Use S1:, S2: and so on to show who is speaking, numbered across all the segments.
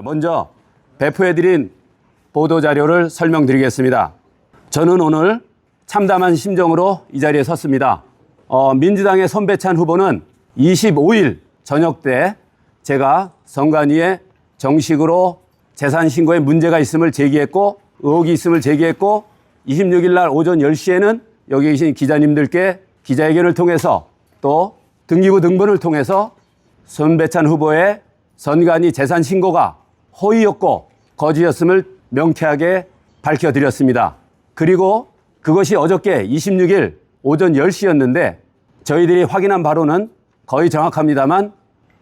S1: 먼저 배포해드린 보도자료를 설명드리겠습니다. 저는 오늘 참담한 심정으로 이 자리에 섰습니다. 민주당의 손배찬 후보는 25일 저녁 때 제가 선관위에 정식으로 재산 신고에 문제가 있음을 제기했고 의혹이 있음을 제기했고 26일 날 오전 10시에는 여기 계신 기자님들께 기자회견을 통해서 또 등기부 등본을 통해서 손배찬 후보의 선관위 재산 신고가 허위였고 거짓이었음을 명쾌하게 밝혀드렸습니다. 그리고 그것이 어저께 26일 오전 10시였는데 저희들이 확인한 바로는 거의 정확합니다만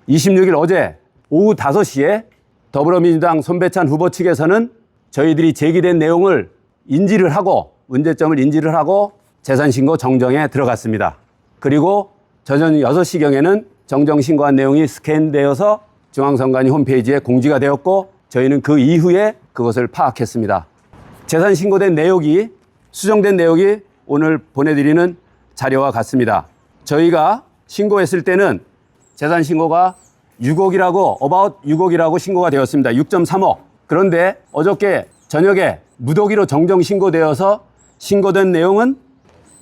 S1: 26일 어제 오후 5시에 더불어민주당 손배찬 후보 측에서는 저희들이 제기된 내용을 인지를 하고 문제점을 인지를 하고 재산신고 정정에 들어갔습니다. 그리고 저녁 6시경에는 정정신고한 내용이 스캔되어서 중앙선관위 홈페이지에 공지가 되었고 저희는 그 이후에 그것을 파악했습니다. 재산신고된 내역이 수정된 내역이 오늘 보내드리는 자료와 같습니다. 저희가 신고했을 때는 재산신고가 6억이라고 about 6억이라고 신고가 되었습니다. 6.3억. 그런데 어저께 저녁에 무더기로 정정신고되어서 신고된 내용은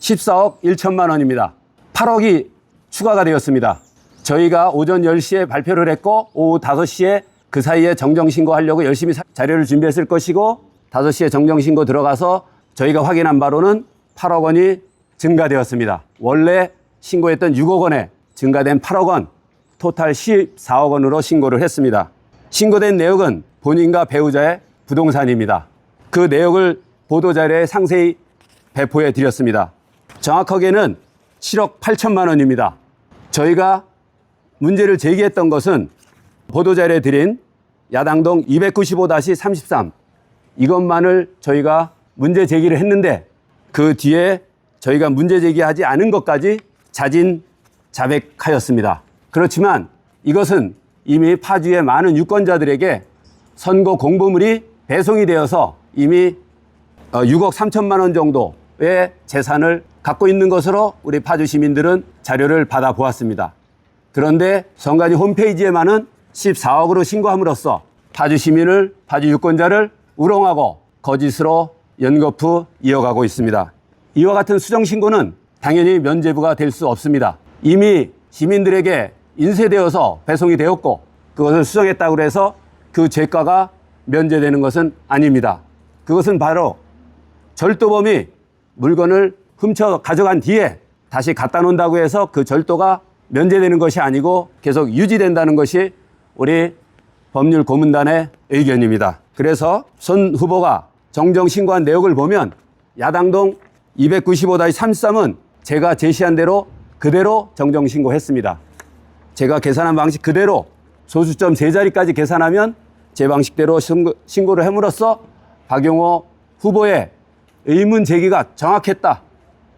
S1: 14억 1천만 원입니다. 8억이 추가가 되었습니다. 저희가 오전 10시에 발표를 했고 오후 5시에 그 사이에 정정신고하려고 열심히 자료를 준비했을 것이고 5시에 정정신고 들어가서 저희가 확인한 바로는 8억 원이 증가되었습니다. 원래 신고했던 6억 원에 증가된 8억 원, 토탈 14억 원으로 신고를 했습니다. 신고된 내역은 본인과 배우자의 부동산입니다. 그 내역을 보도자료에 상세히 배포해 드렸습니다. 정확하게는 7억 8천만 원입니다. 저희가 문제를 제기했던 것은 보도자료에 드린 야당동 295-33 이것만을 저희가 문제 제기를 했는데 그 뒤에 저희가 문제 제기하지 않은 것까지 자진자백하였습니다. 그렇지만 이것은 이미 파주의 많은 유권자들에게 선거 공보물이 배송이 되어서 이미 6억 3천만 원 정도의 재산을 갖고 있는 것으로 우리 파주 시민들은 자료를 받아보았습니다. 그런데 선관위 홈페이지에만은 14억으로 신고함으로써 파주 시민을, 파주 유권자를 우롱하고 거짓으로 연거푸 이어가고 있습니다. 이와 같은 수정신고는 당연히 면죄부가 될 수 없습니다. 이미 시민들에게 인쇄되어서 배송이 되었고 그것을 수정했다고 해서 그 죄가가 면제되는 것은 아닙니다. 그것은 바로 절도범이 물건을 훔쳐 가져간 뒤에 다시 갖다 놓는다고 해서 그 절도가 면제되는 것이 아니고 계속 유지된다는 것이 우리 법률고문단의 의견입니다. 그래서 손 후보가 정정신고한 내역을 보면 야당동 295-33은 제가 제시한 대로 그대로 정정신고했습니다. 제가 계산한 방식 그대로 소수점 3자리까지 계산하면 제 방식대로 신고를 함으로써 박용호 후보의 의문 제기가 정확했다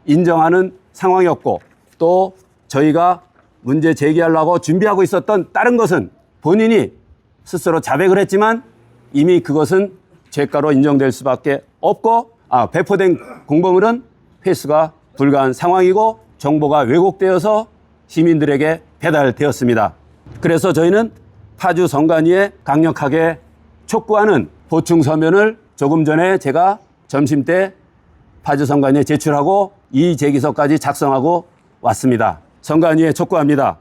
S1: 인정하는 상황이었고 또 저희가 문제 제기하려고 준비하고 있었던 다른 것은 본인이 스스로 자백을 했지만 이미 그것은 죄가로 인정될 수밖에 없고 배포된 공보물은 회수가 불가한 상황이고 정보가 왜곡되어서 시민들에게 배달되었습니다. 그래서 저희는 파주 선관위에 강력하게 촉구하는 보충 서면을 조금 전에 제가 점심때 파주 선관위에 제출하고 이 제기서까지 작성하고 왔습니다. 선관위에 촉구합니다.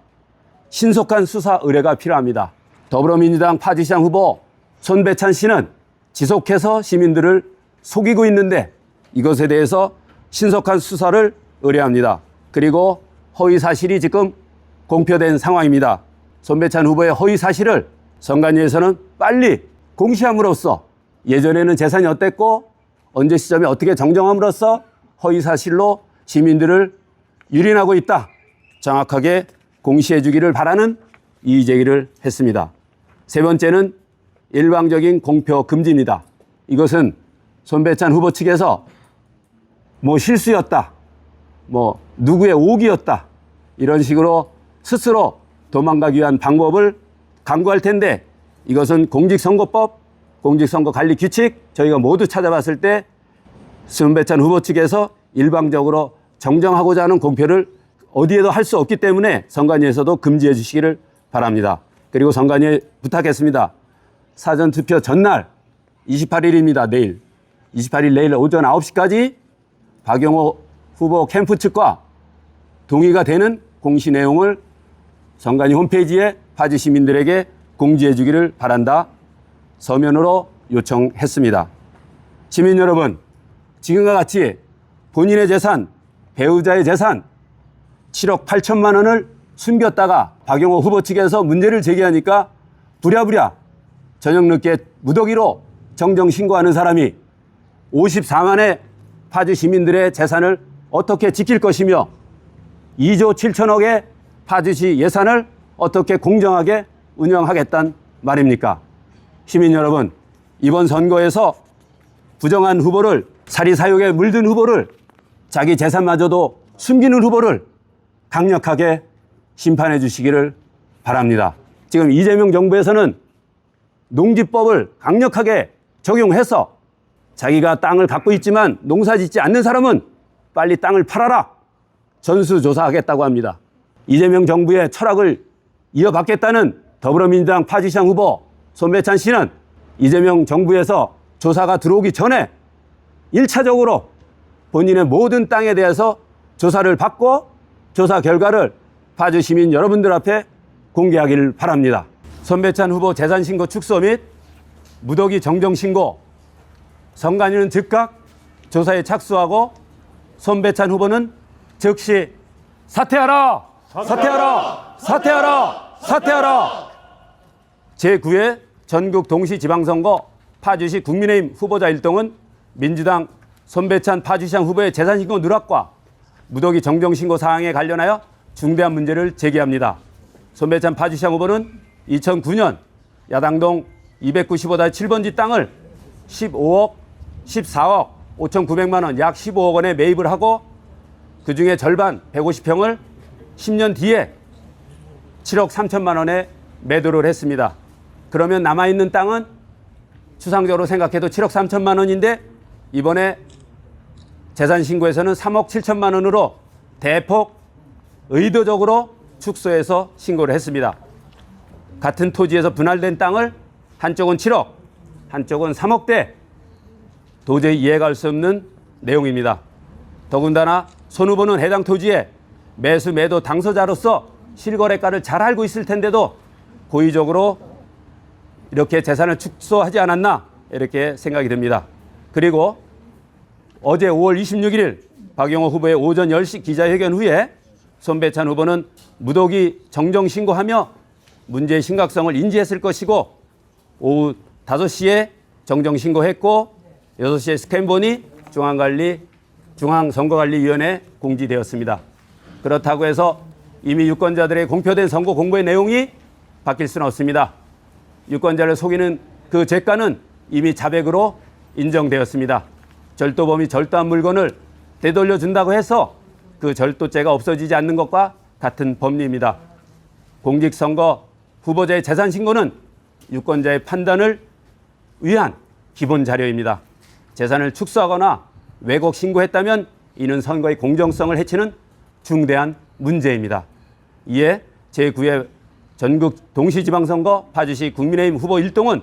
S1: 신속한 수사 의뢰가 필요합니다. 더불어민주당 파주시장 후보 손배찬 씨는 지속해서 시민들을 속이고 있는데 이것에 대해서 신속한 수사를 의뢰합니다. 그리고 허위 사실이 지금 공표된 상황입니다. 손배찬 후보의 허위 사실을 선관위에서는 빨리 공시함으로써 예전에는 재산이 어땠고 언제 시점에 어떻게 정정함으로써 허위 사실로 시민들을 유린하고 있다. 정확하게 공시해 주기를 바라는 이의 제기를 했습니다. 세 번째는 일방적인 공표 금지입니다. 이것은 손배찬 후보 측에서 실수였다. 누구의 오기였다. 이런 식으로 스스로 도망가기 위한 방법을 강구할 텐데 이것은 공직선거법, 공직선거관리규칙 저희가 모두 찾아봤을 때 손배찬 후보 측에서 일방적으로 정정하고자 하는 공표를 어디에도 할 수 없기 때문에 선관위에서도 금지해 주시기를 바랍니다. 그리고 선관위에 부탁했습니다. 사전투표 전날 28일입니다. 내일 28일 내일 오전 9시까지 박용호 후보 캠프 측과 동의가 되는 공시 내용을 선관위 홈페이지에 파주 시민들에게 공지해 주기를 바란다. 서면으로 요청했습니다. 시민 여러분, 지금과 같이 본인의 재산, 배우자의 재산 7억 8천만 원을 숨겼다가 박용호 후보 측에서 문제를 제기하니까 부랴부랴 저녁 늦게 무더기로 정정 신고하는 사람이 54만의 파주 시민들의 재산을 어떻게 지킬 것이며 2조 7천억의 파주시 예산을 어떻게 공정하게 운영하겠단 말입니까? 시민 여러분, 이번 선거에서 부정한 후보를, 사리사욕에 물든 후보를, 자기 재산마저도 숨기는 후보를 강력하게 심판해 주시기를 바랍니다. 지금 이재명 정부에서는 농지법을 강력하게 적용해서 자기가 땅을 갖고 있지만 농사 짓지 않는 사람은 빨리 땅을 팔아라, 전수조사하겠다고 합니다. 이재명 정부의 철학을 이어받겠다는 더불어민주당 파주시장 후보 손배찬 씨는 이재명 정부에서 조사가 들어오기 전에 1차적으로 본인의 모든 땅에 대해서 조사를 받고 조사 결과를 파주 시민 여러분들 앞에 공개하기를 바랍니다. 손배찬 후보 재산신고 축소 및 무더기 정정신고, 선관위는 즉각 조사에 착수하고 손배찬 후보는 즉시 사퇴하라! 사퇴하라! 사퇴하라! 사퇴하라! 제9회 전국 동시지방선거 파주시 국민의힘 후보자 일동은 민주당 손배찬 파주시장 후보의 재산신고 누락과 무더기 정정신고 사항에 관련하여 중대한 문제를 제기합니다. 손배찬 파주시장 후보는 2009년 야당동 295-7번지 땅을 15억, 14억 5,900만 원, 약 15억 원에 매입을 하고 그중에 절반 150평을 10년 뒤에 7억 3천만 원에 매도를 했습니다. 그러면 남아있는 땅은 추상적으로 생각해도 7억 3천만 원인데 이번에 재산신고에서는 3억 7천만 원으로 대폭 의도적으로 축소해서 신고를 했습니다. 같은 토지에서 분할된 땅을 한쪽은 7억, 한쪽은 3억대, 도저히 이해가 수 없는 내용입니다. 더군다나 손 후보는 해당 토지에 매수 매도 당사자로서 실거래가를 잘 알고 있을 텐데도 고의적으로 이렇게 재산을 축소하지 않았나 이렇게 생각이 듭니다. 그리고 어제 5월 26일 박용호 후보의 오전 10시 기자회견 후에 손배찬 후보는 무더기 정정신고하며 문제의 심각성을 인지했을 것이고 오후 5시에 정정신고했고 6시에 스캔본이 중앙선거관리위원회에 공지되었습니다. 그렇다고 해서 이미 유권자들의 공표된 선거 공보의 내용이 바뀔 수는 없습니다. 유권자를 속이는 그 죄가는 이미 자백으로 인정되었습니다. 절도범이 절도한 물건을 되돌려준다고 해서 그 절도죄가 없어지지 않는 것과 같은 법리입니다. 공직선거 후보자의 재산신고는 유권자의 판단을 위한 기본 자료입니다. 재산을 축소하거나 왜곡 신고했다면 이는 선거의 공정성을 해치는 중대한 문제입니다. 이에 제9회 전국 동시지방선거 파주시 국민의힘 후보 일동은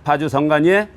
S1: 파주 선관위에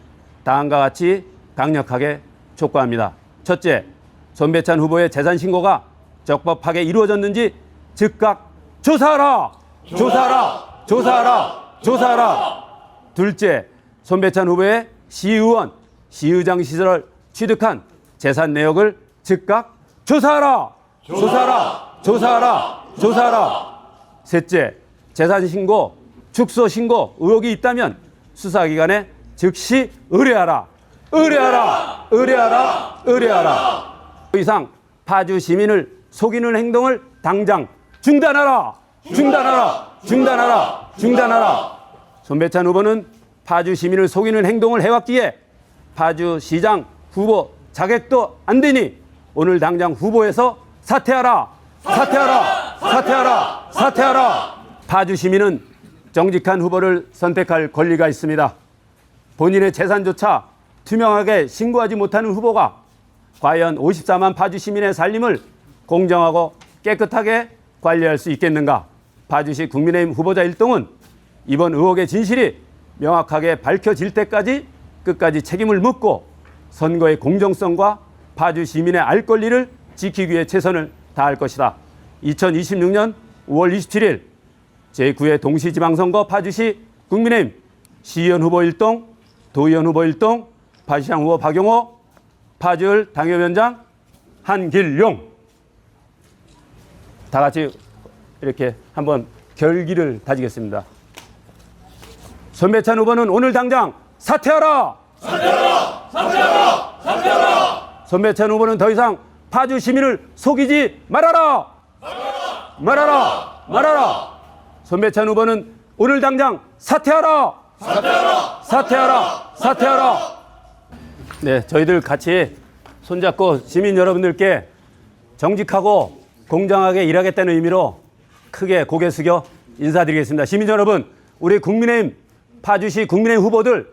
S1: 다음과 같이 강력하게 촉구합니다. 첫째, 손배찬 후보의 재산신고가 적법하게 이루어졌는지 즉각 조사하라! 조사하라! 조사하라! 조사하라! 둘째, 손배찬 후보의 시의원, 시의장 시절을 취득한 재산 내역을 즉각 조사하라! 조사하라! 조사하라! 조사하라! 셋째, 재산 신고, 축소 신고 의혹이 있다면 수사기관에 즉시 의뢰하라! 의뢰하라! 의뢰하라! 의뢰하라! 더 이상 파주 시민을 속이는 행동을 당장 중단하라! 중단하라! 중단하라! 중단하라! 손배찬 후보는 파주 시민을 속이는 행동을 해왔기에 파주시장 후보 자격도 안 되니 오늘 당장 후보에서 사퇴하라! 사퇴하라! 사퇴하라! 사퇴하라! 파주 시민은 정직한 후보를 선택할 권리가 있습니다. 본인의 재산조차 투명하게 신고하지 못하는 후보가 과연 54만 파주 시민의 살림을 공정하고 깨끗하게 관리할 수 있겠는가? 파주시 국민의힘 후보자 일동은 이번 의혹의 진실이 명확하게 밝혀질 때까지 끝까지 책임을 묻고 선거의 공정성과 파주 시민의 알 권리를 지키기 위해 최선을 다할 것이다. 2026년 5월 27일 제9회 동시지방선거 파주시 국민의힘 시의원 후보 1동, 도의원 후보 1동, 파주시장 후보 박용호, 파주을 당협위원장 한길용. 다 같이 이렇게 한번 결기를 다지겠습니다. 손배찬 후보는 오늘 당장 사퇴하라! 사퇴하라! 사퇴하라! 사퇴하라! 손배찬 후보는 더 이상 파주 시민을 속이지 말아라! 말아라! 말아라! 말아라! 손배찬 후보는 오늘 당장 사퇴하라! 사퇴하라! 사퇴하라! 사퇴하라! 네, 저희들 같이 손잡고 시민 여러분들께 정직하고 공정하게 일하겠다는 의미로 크게 고개 숙여 인사드리겠습니다. 시민 여러분, 우리 국민의힘 파주시 국민의힘 후보들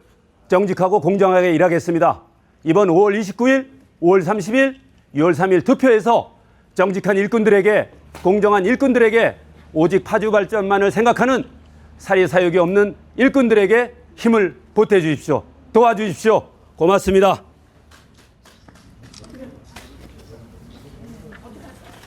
S1: 정직하고 공정하게 일하겠습니다. 이번 5월 29일, 5월 30일, 6월 3일 투표에서 정직한 일꾼들에게, 공정한 일꾼들에게 오직 파주 발전만을 생각하는 사리사욕이 없는 일꾼들에게 힘을 보태주십시오. 도와주십시오. 고맙습니다.